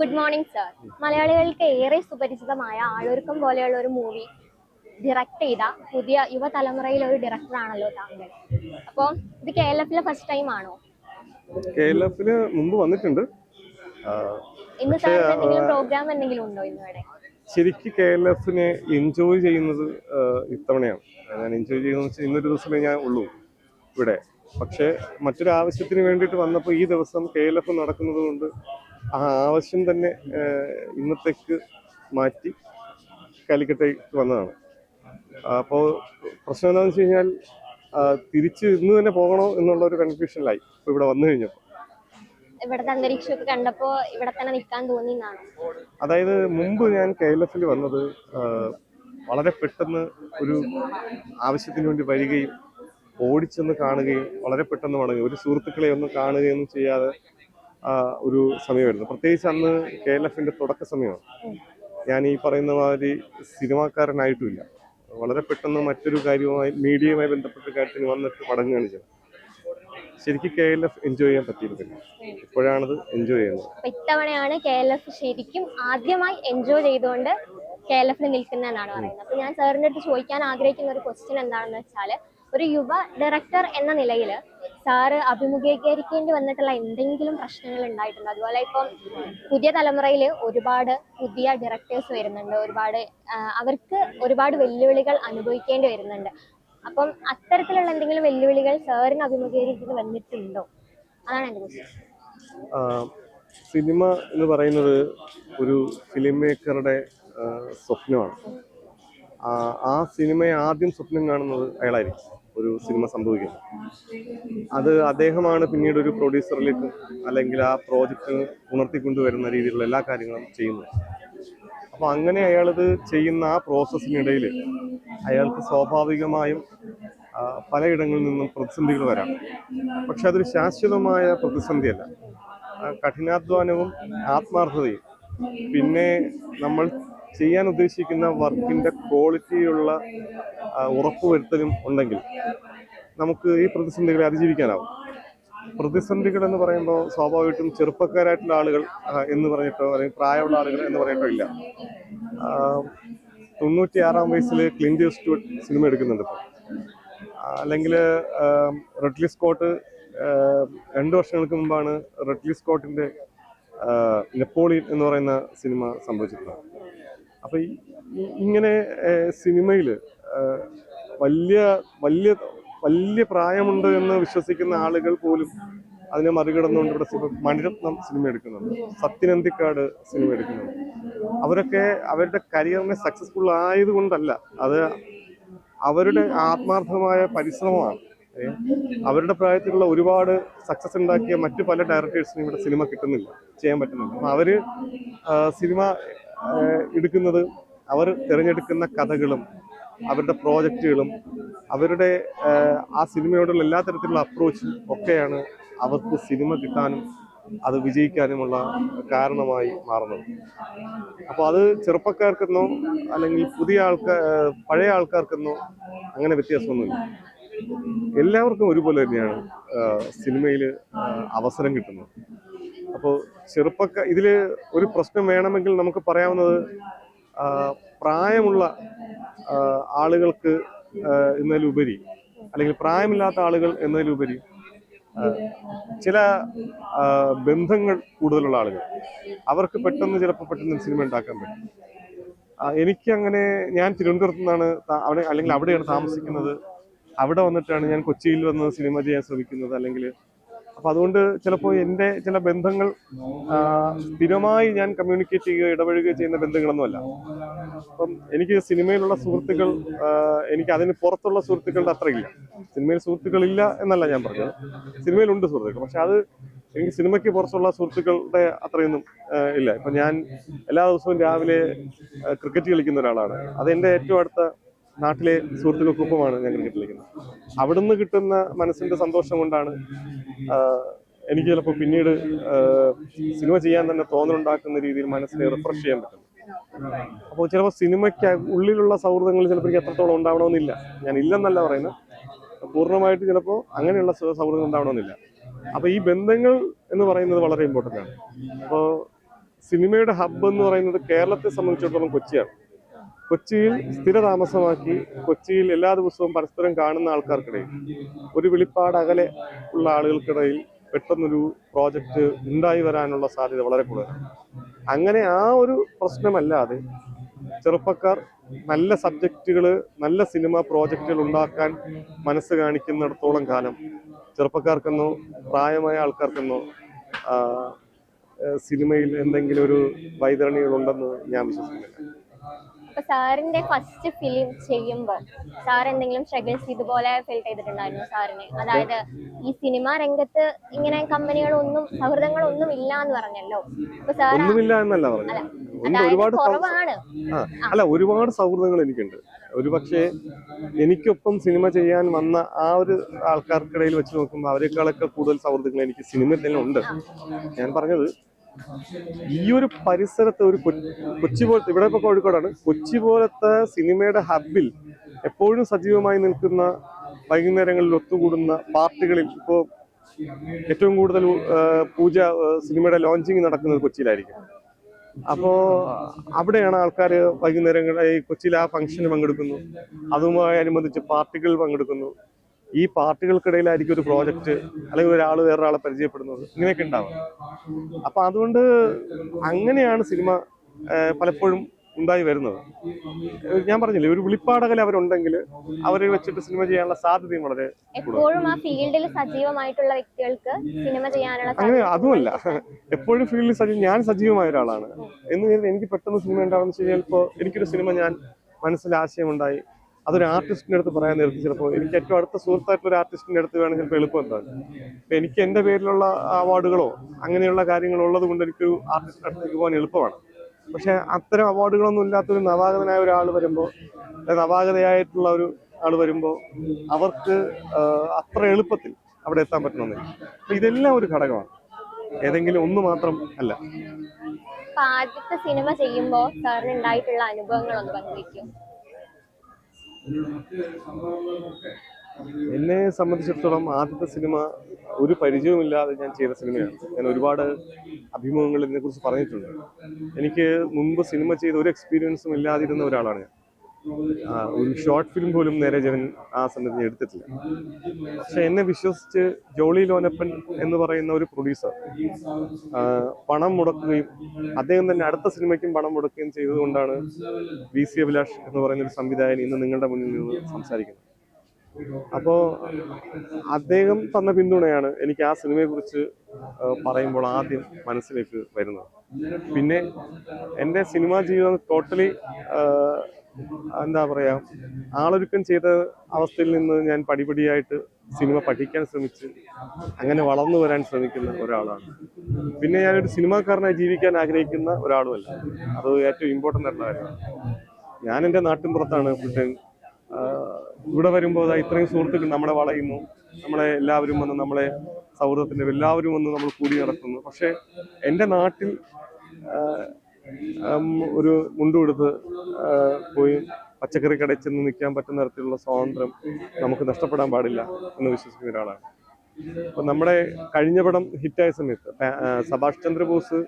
Good morning sir. മലയാളികൾക്ക് ഏറെ സുപരിചിതമായ ആളൊരുക്കം പോലെയുള്ള ഒരു മൂവി ഡയറക്ട് ചെയ്ത പുതിയ യുവതലമുറയിലെ ഒരു ഡയറക്ടറാണല്ലോ താങ്കൾ. അപ്പോൾ ഇത് KLF ഫസ്റ്റ് ടൈം ആണോ? KLF മുമ്പ് വന്നിട്ടുണ്ട്. ഇന്ന് സാറിന് എന്തെങ്കിലും പ്രോഗ്രാം എന്തെങ്കിലും ഉണ്ടോ ഇന്നിവിടെ? ശരിക്കും KLF എൻജോയ് ചെയ്യുന്നത് ഇത്തവണയാണ്. ഞാൻ എൻജോയ് ചെയ്യുന്നത് വെച്ചാൽ ഇന്നൊരു ദിവസമേ ഞാൻ ഉള്ളൂ ഇവിടെ. പക്ഷേ മറ്റൊരു ആവശ്യത്തിന് വേണ്ടിയിട്ട് വന്നപ്പോൾ ഈ ദിവസം KLF നടക്കുന്നത് കൊണ്ട് ആ ആവശ്യം തന്നെ ഇന്നത്തേക്ക് മാറ്റി കാലിക്കട്ടേക്ക് വന്നതാണ്. അപ്പോൾ പ്രശ്നം എന്താണെന്ന് വെച്ച് കഴിഞ്ഞാൽ തിരിച്ച് ഇന്ന് തന്നെ പോകണോ എന്നുള്ള ഒരു കൺഫ്യൂഷനിലായി ഇപ്പോൾ ഇവിടെ വന്നു കഴിഞ്ഞപ്പോൾ. ഇവിടുത്തെ അന്തരീക്ഷമൊക്കെ കണ്ടപ്പോ ഇവിടെ തന്നെ നിൽക്കാൻ തോന്നിയെന്നാണ്. അതായത് മുമ്പ് ഞാൻ KLF വന്നത് വളരെ പെട്ടെന്ന് ഒരു ആവശ്യത്തിന് വേണ്ടി വരികയും ഓടിച്ചെന്ന് കാണുകയും വളരെ പെട്ടെന്ന് മടങ്ങുകയും ഒരു സുഹൃത്തുക്കളെ ഒന്നും കാണുകയൊന്നും ചെയ്യാതെ ഒരു സമയമായിരുന്നു. പ്രത്യേകിച്ച് അന്ന് KLF തുടക്ക സമയമാണ്. ഞാൻ ഈ പറയുന്ന മാതിരി സിനിമാക്കാരനായിട്ടുമില്ല. വളരെ പെട്ടെന്ന് മറ്റൊരു കാര്യവുമായി മീഡിയയുമായി ബന്ധപ്പെട്ട കാര്യത്തിന് വന്നിട്ട് മടങ്ങുകയാണ് ചെയ്തത്. ശരിക്കും KLF എൻജോയ് ചെയ്യാൻ പറ്റിയിരുന്നില്ല. ഇപ്പോഴാണത് എൻജോയ് ചെയ്യുന്നത്. ഇത്തവണയാണ് KLF ശരിക്കും ആദ്യമായി എൻജോയ് ചെയ്തുകൊണ്ട് KLF നിൽക്കുന്നതെന്നാണ് പറയുന്നത്. അപ്പൊ ഞാൻ സാറിന്റെ അടുത്ത് ചോദിക്കാൻ ആഗ്രഹിക്കുന്ന ഒരു ക്വസ്റ്റ്യൻ എന്താണെന്ന് വെച്ചാൽ, ഒരു യുവ ഡയറക്ടർ എന്ന നിലയിൽ സാറ് അഭിമുഖീകരിക്കേണ്ടി വന്നിട്ടുള്ള എന്തെങ്കിലും പ്രശ്നങ്ങൾ ഉണ്ടായിട്ടുണ്ട്? അതുപോലെ ഇപ്പം പുതിയ തലമുറയിൽ ഒരുപാട് പുതിയ ഡയറക്ടേഴ്സ് വരുന്നുണ്ട്, അവർക്ക് ഒരുപാട് വെല്ലുവിളികൾ അനുഭവിക്കേണ്ടി വരുന്നുണ്ട്. അപ്പം അത്തരത്തിലുള്ള എന്തെങ്കിലും വെല്ലുവിളികൾ സാറിന് അഭിമുഖീകരിക്കേണ്ടി വന്നിട്ടുണ്ടോ? അതാണ് എൻ്റെ ക്വസ്റ്റ്യൻ. സിനിമ എന്ന് പറയുന്നത് ഒരു ഫിലിം മേക്കറുടെ സ്വപ്നമാണ്. ആ സിനിമയെ ആദ്യം സ്വപ്നം കാണുന്നത് അയാളായിരിക്കും. ഒരു സിനിമ സംഭവിക്കുന്നത് അത് അദ്ദേഹമാണ് പിന്നീട് ഒരു പ്രൊഡ്യൂസറിലേക്കും അല്ലെങ്കിൽ ആ പ്രോജക്റ്റ് ഉണർത്തിക്കൊണ്ടുവരുന്ന രീതിയിലുള്ള എല്ലാ കാര്യങ്ങളും ചെയ്യുന്നത്. അപ്പോൾ അങ്ങനെ അയാളിത് ചെയ്യുന്ന ആ പ്രോസസ്സിനിടയിൽ അയാൾക്ക് സ്വാഭാവികമായും പലയിടങ്ങളിൽ നിന്നും പ്രതിസന്ധികൾ വരാം. പക്ഷെ അതൊരു ശാശ്വതമായ പ്രതിസന്ധിയല്ല. കഠിനാധ്വാനവും ആത്മാർത്ഥതയും പിന്നെ നമ്മൾ ചെയ്യാൻ ഉദ്ദേശിക്കുന്ന വർക്കിന്റെ ക്വാളിറ്റിയുള്ള ഉറപ്പുവരുത്തലും ഉണ്ടെങ്കിൽ നമുക്ക് ഈ പ്രതിസന്ധികളെ അതിജീവിക്കാനാവും. പ്രതിസന്ധികൾ എന്ന് പറയുമ്പോൾ സ്വാഭാവികമായിട്ടും ചെറുപ്പക്കാരായിട്ടുള്ള ആളുകൾ എന്ന് പറഞ്ഞിട്ടോ അല്ലെങ്കിൽ പ്രായമുള്ള ആളുകൾ എന്ന് പറഞ്ഞിട്ടോ ഇല്ല. 96-ാം വയസ്സിൽ ക്ലിന്റ് ഈസ്റ്റ്വുഡ് സിനിമ എടുക്കുന്നുണ്ട് ഇപ്പോൾ. അല്ലെങ്കിൽ റിഡ്ലി സ്കോട്ട് 2 വർഷങ്ങൾക്ക് മുമ്പാണ് റിഡ്ലി സ്കോട്ടിന്റെ നെപ്പോളിയൻ എന്ന് പറയുന്ന സിനിമ സംഭവിച്ചിട്ടുള്ളത്. അപ്പൊ ഇങ്ങനെ സിനിമയിൽ വലിയ വലിയ വലിയ പ്രായമുണ്ട് എന്ന് വിശ്വസിക്കുന്ന ആളുകൾ പോലും അതിനെ മറികടന്നുകൊണ്ട് ഇവിടെ മണിരത്നം സിനിമ എടുക്കുന്നുണ്ട്, സത്യനന്ദിക്കാട് സിനിമ എടുക്കുന്നുണ്ട്. അവരൊക്കെ അവരുടെ കരിയറിനെ സക്സസ്ഫുൾ ആയതുകൊണ്ടല്ല, അത് അവരുടെ ആത്മാർത്ഥമായ പരിശ്രമമാണ്. അവരുടെ പ്രായത്തിലുള്ള ഒരുപാട് സക്സസ് ഉണ്ടാക്കിയ മറ്റു പല ഡയറക്ടേഴ്സിനും ഇവിടെ സിനിമ കിട്ടുന്നില്ല, ചെയ്യാൻ പറ്റുന്നില്ല. അപ്പം അവര് സിനിമ എടുക്കുന്നത് അവർ തിരഞ്ഞെടുക്കുന്ന കഥകളും അവരുടെ പ്രോജക്റ്റുകളും അവരുടെ ആ സിനിമയോടുള്ള എല്ലാ തരത്തിലുള്ള അപ്രോച്ചും ഒക്കെയാണ് അവർക്ക് സിനിമ കിട്ടാനും അത് വിജയിക്കാനുമുള്ള കാരണമായി മാറുന്നത്. അപ്പോൾ അത് ചെറുപ്പക്കാർക്കെന്നോ അല്ലെങ്കിൽ പഴയ ആൾക്കാർക്കെന്നോ അങ്ങനെ വ്യത്യാസമൊന്നുമില്ല. എല്ലാവർക്കും ഒരുപോലെ തന്നെയാണ് സിനിമയിൽ അവസരം കിട്ടുന്നത്. അപ്പോൾ ഇതിൽ ഒരു പ്രശ്നം വേണമെങ്കിൽ നമുക്ക് പറയാവുന്നത്, പ്രായമുള്ള ആളുകൾക്ക് എന്നതിലുപരി അല്ലെങ്കിൽ പ്രായമില്ലാത്ത ആളുകൾ എന്നതിലുപരി ചില ബന്ധങ്ങൾ കൂടുതലുള്ള ആളുകൾ അവർക്ക് പെട്ടെന്ന് സിനിമ ഉണ്ടാക്കാൻ പറ്റും. എനിക്കങ്ങനെ, ഞാൻ തിരുവനന്തപുരത്ത് നിന്നാണ് അല്ലെങ്കിൽ അവിടെയാണ് താമസിക്കുന്നത്. അവിടെ വന്നിട്ടാണ് ഞാൻ കൊച്ചിയിൽ വന്ന് സിനിമ ചെയ്യാൻ ശ്രമിക്കുന്നത്. അല്ലെങ്കിൽ അപ്പം അതുകൊണ്ട് ചിലപ്പോൾ എൻ്റെ ചില ബന്ധങ്ങൾ സ്ഥിരമായി ഞാൻ കമ്മ്യൂണിക്കേറ്റ് ചെയ്യുകയോ ഇടപഴകുകയോ ചെയ്യുന്ന ബന്ധങ്ങളൊന്നുമല്ല. അപ്പം എനിക്ക് സിനിമയിലുള്ള സുഹൃത്തുക്കൾ എനിക്ക് അതിന് പുറത്തുള്ള സുഹൃത്തുക്കളുടെ അത്രയില്ല. സിനിമയിൽ സുഹൃത്തുക്കളില്ല എന്നല്ല ഞാൻ പറഞ്ഞത്, സിനിമയിലുണ്ട് സുഹൃത്തുക്കൾ. പക്ഷെ അത് എനിക്ക് സിനിമയ്ക്ക് പുറത്തുള്ള സുഹൃത്തുക്കളുടെ അത്രയൊന്നും ഇല്ല. ഇപ്പം ഞാൻ എല്ലാ ദിവസവും രാവിലെ ക്രിക്കറ്റ് കളിക്കുന്ന ഒരാളാണ്. അതെൻ്റെ ഏറ്റവും അടുത്ത നാട്ടിലെ സുഹൃത്തുക്കൾക്കൊപ്പമാണ് ഞാൻ ക്രിക്കറ്റ് കളിക്കുന്നത്. അവിടുന്ന് കിട്ടുന്ന മനസ്സിന്റെ സന്തോഷം കൊണ്ടാണ് എനിക്ക് ചിലപ്പോൾ പിന്നീട് സിനിമ ചെയ്യാൻ തന്നെ തോന്നലുണ്ടാക്കുന്ന രീതിയിൽ മനസ്സിനെ റിഫ്രഷ് ചെയ്യാൻ പറ്റും. അപ്പോൾ ചിലപ്പോൾ സിനിമയ്ക്ക് ഉള്ളിലുള്ള സൗഹൃദങ്ങൾ ചിലപ്പോൾ എനിക്ക് എത്രത്തോളം ഉണ്ടാവണമെന്നില്ല. ഞാൻ ഇല്ലെന്നല്ല പറയുന്നത്, പൂർണ്ണമായിട്ട് ചിലപ്പോൾ അങ്ങനെയുള്ള സൗഹൃദങ്ങൾ ഉണ്ടാവണമെന്നില്ല. അപ്പോൾ ഈ ബന്ധങ്ങൾ എന്ന് പറയുന്നത് വളരെ ഇമ്പോർട്ടൻ്റ് ആണ്. അപ്പോൾ സിനിമയുടെ ഹബ്ബ് എന്ന് പറയുന്നത് കേരളത്തെ സംബന്ധിച്ചിടത്തോളം കൊച്ചിയാണ്. കൊച്ചിയിൽ സ്ഥിരതാമസമാക്കി കൊച്ചിയിൽ എല്ലാ ദിവസവും പരസ്പരം കാണുന്ന ആൾക്കാർക്കിടയിൽ, ഒരു വെളിപ്പാട് അകലെ ഉള്ള ആളുകൾക്കിടയിൽ പെട്ടെന്നൊരു പ്രോജക്റ്റ് ഉണ്ടായി വരാനുള്ള സാധ്യത വളരെ കൂടുതലാണ്. അങ്ങനെ ആ ഒരു പ്രശ്നമല്ലാതെ ചെറുപ്പക്കാർ നല്ല സബ്ജക്റ്റുകൾ, നല്ല സിനിമ പ്രോജക്റ്റുകൾ ഉണ്ടാക്കാൻ മനസ്സ് കാണിക്കുന്നിടത്തോളം കാലം ചെറുപ്പക്കാർക്കെന്നോ പ്രായമായ ആൾക്കാർക്കെന്നോ സിനിമയിൽ എന്തെങ്കിലും ഒരു വൈതരണികളുണ്ടെന്ന് ഞാൻ വിശ്വസിക്കുന്നില്ല. അപ്പൊ സാറിന്റെ ഫസ്റ്റ് ഫിലിം ചെയ്യുമ്പോൾ സാർ എന്തെങ്കിലും സ്ട്രഗിൾസ് ഇതുപോലെ ഫീൽ ചെയ്തിട്ടുണ്ടായിരുന്നു സാറിന്? അതായത് ഈ സിനിമാ രംഗത്ത് ഇങ്ങനെ കമ്പനികളൊന്നും സൗഹൃദങ്ങളൊന്നും ഇല്ല എന്ന് പറഞ്ഞല്ലോ. അപ്പൊ സാർ ഒന്നുമില്ല എന്നല്ല പറഞ്ഞത്, ഒരുപാട് കുറവാണ്. അല്ല, ഒരുപാട് സൗഹൃദങ്ങൾ എനിക്കുണ്ട്. ഒരുപക്ഷെ എനിക്കൊപ്പം സിനിമ ചെയ്യാൻ വന്ന ആ ഒരു ആൾക്കാർക്കിടയിൽ വെച്ച് നോക്കുമ്പോൾ അവരെക്കാളൊക്കെ കൂടുതൽ സൗഹൃദങ്ങൾ എനിക്ക് സിനിമയിൽ തന്നെ ഉണ്ട്. ഞാൻ പറഞ്ഞത് ഈ ഒരു പരിസരത്ത് ഒരു കൊച്ചി പോലത്തെ, ഇവിടെ ഇപ്പൊ കോഴിക്കോടാണ്, കൊച്ചി പോലത്തെ സിനിമയുടെ ഹബ്ബിൽ എപ്പോഴും സജീവമായി നിൽക്കുന്ന, വൈകുന്നേരങ്ങളിൽ ഒത്തുകൂടുന്ന പാർട്ടികളിൽ ഇപ്പോൾ ഏറ്റവും കൂടുതൽ സിനിമയുടെ ലോഞ്ചിങ് നടക്കുന്നത് കൊച്ചിയിലായിരിക്കും. അപ്പോൾ അവിടെയാണ് ആൾക്കാർ വൈകുന്നേരങ്ങളിൽ കൊച്ചിയിൽ ആ ഫംഗ്ഷന് പങ്കെടുക്കുന്നു, അതുമായി അനുബന്ധിച്ച് പാർട്ടികൾ പങ്കെടുക്കുന്നു. ഈ പാർട്ടികൾക്കിടയിലായിരിക്കും ഒരു പ്രോജക്റ്റ് അല്ലെങ്കിൽ ഒരാൾ വേറൊരാളെ പരിചയപ്പെടുന്നത്, ഇങ്ങനെയൊക്കെ ഉണ്ടാവും. അപ്പൊ അതുകൊണ്ട് അങ്ങനെയാണ് സിനിമ പലപ്പോഴും ഉണ്ടായി വരുന്നത്. ഞാൻ പറഞ്ഞില്ലേ, ഒരു വെളിപ്പാടകൽ അവരുണ്ടെങ്കിൽ അവരെ വെച്ചിട്ട് സിനിമ ചെയ്യാനുള്ള സാധ്യതയും വളരെ എപ്പോഴും ആ ഫീൽഡിൽ സജീവമായിട്ടുള്ള വ്യക്തികൾക്ക് സിനിമ ചെയ്യാനുള്ള അങ്ങനെ അതുമല്ല, എപ്പോഴും ഫീൽഡിൽ ഞാൻ സജീവമായ ഒരാളാണ് എന്ന് എനിക്ക് പെട്ടെന്ന് സിനിമ ഉണ്ടാവുന്ന വെച്ച് കഴിഞ്ഞാൽ, ഇപ്പോൾ എനിക്കൊരു സിനിമ ഞാൻ മനസ്സിൽ ആശയമുണ്ടായി, അതൊരു ആർട്ടിസ്റ്റിന്റെ അടുത്ത് പറയാൻ നേരത്തെ ചിലപ്പോൾ എനിക്ക് ഏറ്റവും അടുത്ത സുഹൃത്തായിട്ടുള്ള ഒരു ആർട്ടിസ്റ്റിന്റെ അടുത്ത് വേണം ചിലപ്പോൾ എളുപ്പം എന്താണ്. ഇപ്പൊ എനിക്ക് എന്റെ പേരിലുള്ള അവാർഡുകളോ അങ്ങനെയുള്ള കാര്യങ്ങളോ ഉള്ളത് കൊണ്ട് എനിക്കൊരു ആർട്ടിസ്റ്റിന്റെ അടുത്തേക്ക് പോകാൻ എളുപ്പമാണ്. പക്ഷെ അത്തരം അവാർഡുകളൊന്നും ഇല്ലാത്തൊരു നവാഗതനായ ഒരാൾ വരുമ്പോൾ, നവാഗതയായിട്ടുള്ള ഒരു ആൾ വരുമ്പോൾ അവർക്ക് അത്ര എളുപ്പത്തിൽ അവിടെ എത്താൻ പറ്റണമെന്നില്ല. അപ്പൊ ഇതെല്ലാം ഒരു ഘടകമാണ്, ഏതെങ്കിലും ഒന്ന് മാത്രം അല്ല. ആദ്യത്തെ സിനിമ ചെയ്യുമ്പോൾ സാറിന് ഉണ്ടായിട്ടുള്ള അനുഭവങ്ങളൊന്ന് പങ്കുവയ്ക്കും. എന്നെ സംബന്ധിച്ചിടത്തോളം ആദ്യത്തെ സിനിമ ഒരു പരിചയവുമില്ലാതെ ഞാൻ ചെയ്ത സിനിമയാണ്. ഞാൻ ഒരുപാട് അഭിമുഖങ്ങൾ ഇതിനെക്കുറിച്ച് പറഞ്ഞിട്ടുണ്ട്. എനിക്ക് മുമ്പ് സിനിമ ചെയ്ത ഒരു എക്സ്പീരിയൻസും ഇല്ലാതിരുന്ന ഒരാളാണ് ഞാൻ. ഒരു ഷോർട്ട് ഫിലിം പോലും നേരെ ജവൻ ആ സമയത്ത് എടുത്തിട്ടില്ല. പക്ഷെ എന്നെ വിശ്വസിച്ച് ജോളി ലോനപ്പൻ എന്ന് പറയുന്ന ഒരു പ്രൊഡ്യൂസർ പണം മുടക്കുകയും അദ്ദേഹം തന്നെ അടുത്ത സിനിമയ്ക്കും പണം മുടക്കുകയും ചെയ്തതുകൊണ്ടാണ് VC അഭിലാഷ് എന്ന് പറയുന്ന ഒരു സംവിധായകൻ ഇന്ന് നിങ്ങളുടെ മുന്നിൽ നിന്ന് സംസാരിക്കുന്നത്. അപ്പോൾ അദ്ദേഹം തന്ന പിന്തുണയാണ് എനിക്ക് ആ സിനിമയെ കുറിച്ച് പറയുമ്പോൾ ആദ്യം മനസ്സിലേക്ക് വരുന്നത്. പിന്നെ എൻ്റെ സിനിമാ ജീവിതം ടോട്ടലി എന്താ പറയാ, ആളൊരുക്കം ചെയ്ത അവസ്ഥയിൽ നിന്ന് ഞാൻ പടിപടിയായിട്ട് സിനിമ പഠിക്കാൻ ശ്രമിച്ച് അങ്ങനെ വളർന്നു വരാൻ ശ്രമിക്കുന്ന ഒരാളാണ്. പിന്നെ ഞാനൊരു സിനിമാക്കാരനായി ജീവിക്കാൻ ആഗ്രഹിക്കുന്ന ഒരാളുമല്ല. അത് ഏറ്റവും ഇമ്പോർട്ടൻ്റ് ആയിട്ടുള്ള കാര്യമാണ്. ഞാൻ എൻ്റെ നാട്ടിൻപുറത്താണ് ഫുൾ ടൈം. ഇവിടെ വരുമ്പോൾ ഇത്രയും സുഹൃത്തുക്കൾ നമ്മളെ വളയുന്നു, നമ്മളെ എല്ലാവരും വന്ന് നമ്മളെ സൗഹൃദത്തിൻ്റെ എല്ലാവരും വന്ന് നമ്മൾ കൂടി നടക്കുന്നു. പക്ഷെ എൻ്റെ നാട്ടിൽ ഒരു മുണ്ടുകൊടുത്ത് പോയി പച്ചക്കറി കടയിൽ ചെന്ന് നിൽക്കാൻ പറ്റുന്ന തരത്തിലുള്ള സ്വാതന്ത്ര്യം നമുക്ക് നഷ്ടപ്പെടാൻ പാടില്ല എന്ന് വിശ്വസിക്കുന്ന ഒരാളാണ്. അപ്പൊ നമ്മുടെ കഴിഞ്ഞ പടം ഹിറ്റായ സമയത്ത്, സഭാഷ് ചന്ദ്രബോസ്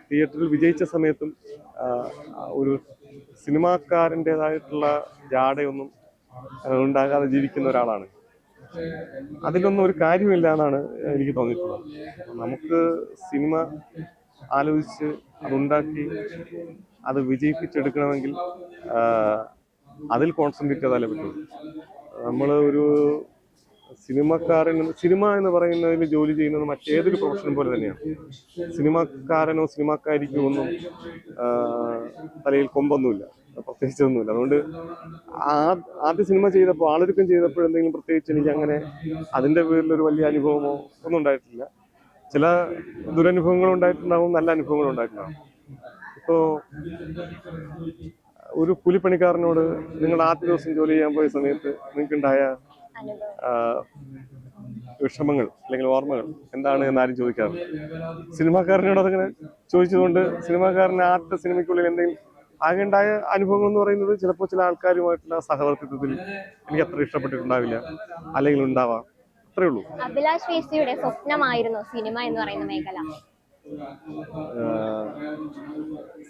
തിയേറ്ററിൽ വിജയിച്ച സമയത്തും ഒരു സിനിമാക്കാരൻ്റെതായിട്ടുള്ള ജാടയൊന്നും ഉണ്ടാകാതെ ജീവിക്കുന്ന ഒരാളാണ്. അതിലൊന്നും ഒരു കാര്യമില്ല എന്നാണ് എനിക്ക് തോന്നിയിട്ടുള്ളത്. നമുക്ക് സിനിമ ആലോചിച്ച് അതുണ്ടാക്കി അത് വിജയിപ്പിച്ചെടുക്കണമെങ്കിൽ അതിൽ കോൺസെൻട്രേറ്റ് ചെയ്താലേ പറ്റുള്ളൂ. നമ്മൾ ഒരു സിനിമ എന്ന് പറയുന്നതിൽ ജോലി ചെയ്യുന്നത് മറ്റേതൊരു പ്രൊഫഷൻ പോലെ തന്നെയാണ്. സിനിമാക്കാരനോ സിനിമാക്കാരിക്കോ ഒന്നും തലയിൽ കൊമ്പൊന്നുമില്ല, പ്രത്യേകിച്ചൊന്നുമില്ല. അതുകൊണ്ട് ആദ്യ സിനിമ ചെയ്തപ്പോൾ, ആളൊരുക്കം ചെയ്തപ്പോൾ എന്തെങ്കിലും പ്രത്യേകിച്ച് എനിക്ക് അങ്ങനെ അതിൻ്റെ പേരിലൊരു വലിയ അനുഭവമോ ഒന്നും ഉണ്ടായിട്ടില്ല. ചില ദുരനുഭവങ്ങൾ ഉണ്ടായിട്ടുണ്ടാവും, നല്ല അനുഭവങ്ങൾ ഉണ്ടായിട്ടുണ്ടാവും. ഇപ്പോൾ ഒരു കൂലിപ്പണിക്കാരനോട് നിങ്ങൾ ആദ്യ ദിവസം ജോലി ചെയ്യാൻ പോയ സമയത്ത് നിങ്ങൾക്കുണ്ടായ വിഷമങ്ങൾ അല്ലെങ്കിൽ ഓർമ്മകൾ എന്താണ് എന്നാരും ചോദിക്കാറില്ല. സിനിമാക്കാരനോട് അതങ്ങനെ ചോദിച്ചതുകൊണ്ട് സിനിമാക്കാരന് ആദ്യത്തെ സിനിമയ്ക്കുള്ളിൽ എന്തെങ്കിലും ആകെയുണ്ടായ അനുഭവങ്ങൾ എന്ന് പറയുന്നത് ചിലപ്പോൾ ചില ആൾക്കാരുമായിട്ടുള്ള സഹവർത്തിത്വത്തിൽ എനിക്ക് അത്ര ഇഷ്ടപ്പെട്ടിട്ടുണ്ടാവില്ല, അല്ലെങ്കിൽ ഉണ്ടാവാം, അത്രേ ഉള്ളൂ. അഭിലാഷ് VCയുടെ സ്വപ്നമായിരുന്നു സിനിമ എന്ന് പറയുന്ന മേഖല.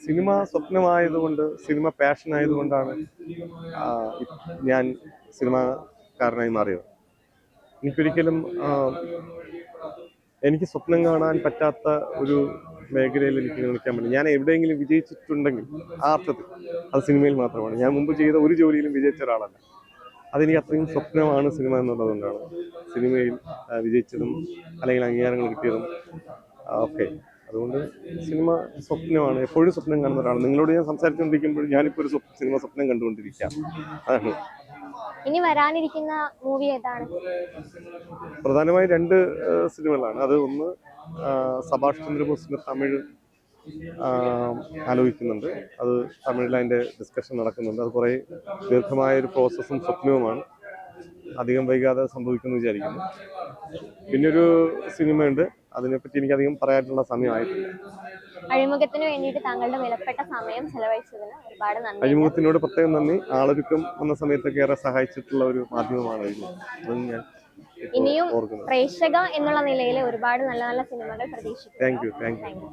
സിനിമ സ്വപ്നമായതുകൊണ്ട്, സിനിമ പാഷൻ ആയതുകൊണ്ടാണ് ഞാൻ സിനിമാക്കാരനായി മാറിയത്. എനിക്കൊരിക്കലും എനിക്ക് സ്വപ്നം കാണാൻ പറ്റാത്ത ഒരു മേഖലയിൽ എനിക്ക് നിൽക്കാൻ പറ്റില്ല. ഞാൻ എവിടെയെങ്കിലും വിജയിച്ചിട്ടുണ്ടെങ്കിൽ ആ അർത്ഥത്തിൽ അത് സിനിമയിൽ മാത്രമാണ്. ഞാൻ മുമ്പ് ചെയ്ത ഒരു ജോലിയിലും വിജയിച്ച ഒരാളല്ല. അതെനിക്ക് അത്രയും സ്വപ്നമാണ് സിനിമ എന്നുള്ളതുകൊണ്ടാണ് സിനിമയിൽ വിജയിച്ചതും അല്ലെങ്കിൽ അംഗീകാരങ്ങൾ കിട്ടിയതും ഒക്കെ. അതുകൊണ്ട് സിനിമ സ്വപ്നമാണ്. എപ്പോഴും സ്വപ്നം കാണുന്ന ഒരാളാണ്. നിങ്ങളോട് ഞാൻ സംസാരിച്ചുകൊണ്ടിരിക്കുമ്പോൾ ഞാനിപ്പോൾ ഒരു സിനിമ സ്വപ്നം കണ്ടുകൊണ്ടിരിക്കാം. അതാണ്. ഇനി വരാനിരിക്കുന്ന മൂവി ഏതാണ്? പ്രധാനമായും 2 സിനിമകളാണ്. അത് ഒന്ന് സഭാഷ് ചന്ദ്രബോസിന്റെ തമിഴ് ആലോചിക്കുന്നുണ്ട്. അത് തമിഴിൽ അതിൻ്റെ ഡിസ്കഷൻ നടക്കുന്നുണ്ട്. അത് കുറേ ദീർഘമായൊരു പ്രോസസ്സും സ്വപ്നവുമാണ്. അധികം വൈകാതെ സംഭവിക്കുമെന്ന് വിചാരിക്കുന്നു. പിന്നൊരു സിനിമയുണ്ട്. അതിനെപ്പറ്റി എനിക്കധികം പറയാനുള്ള സമയമായിട്ടില്ല. അഴിമുഖത്തിന് വേണ്ടിയിട്ട് താങ്കളുടെ വിലപ്പെട്ട സമയം ചെലവഴിച്ചതിന് ഒരുപാട് നന്ദി. അഴിമുഖത്തിനോട് പ്രത്യേകം നന്ദി. ആളൊരുക്കം വന്ന സമയത്തൊക്കെ ഏറെ സഹായിച്ചിട്ടുള്ള ഒരു മാധ്യമമാണ് അഴിമുഖം. അതും ഞാൻ ഇനിയും പ്രേക്ഷക എന്നുള്ള നിലയിൽ ഒരുപാട് നല്ല നല്ല സിനിമകൾ പ്രതീക്ഷിക്കുന്നു. Thank you.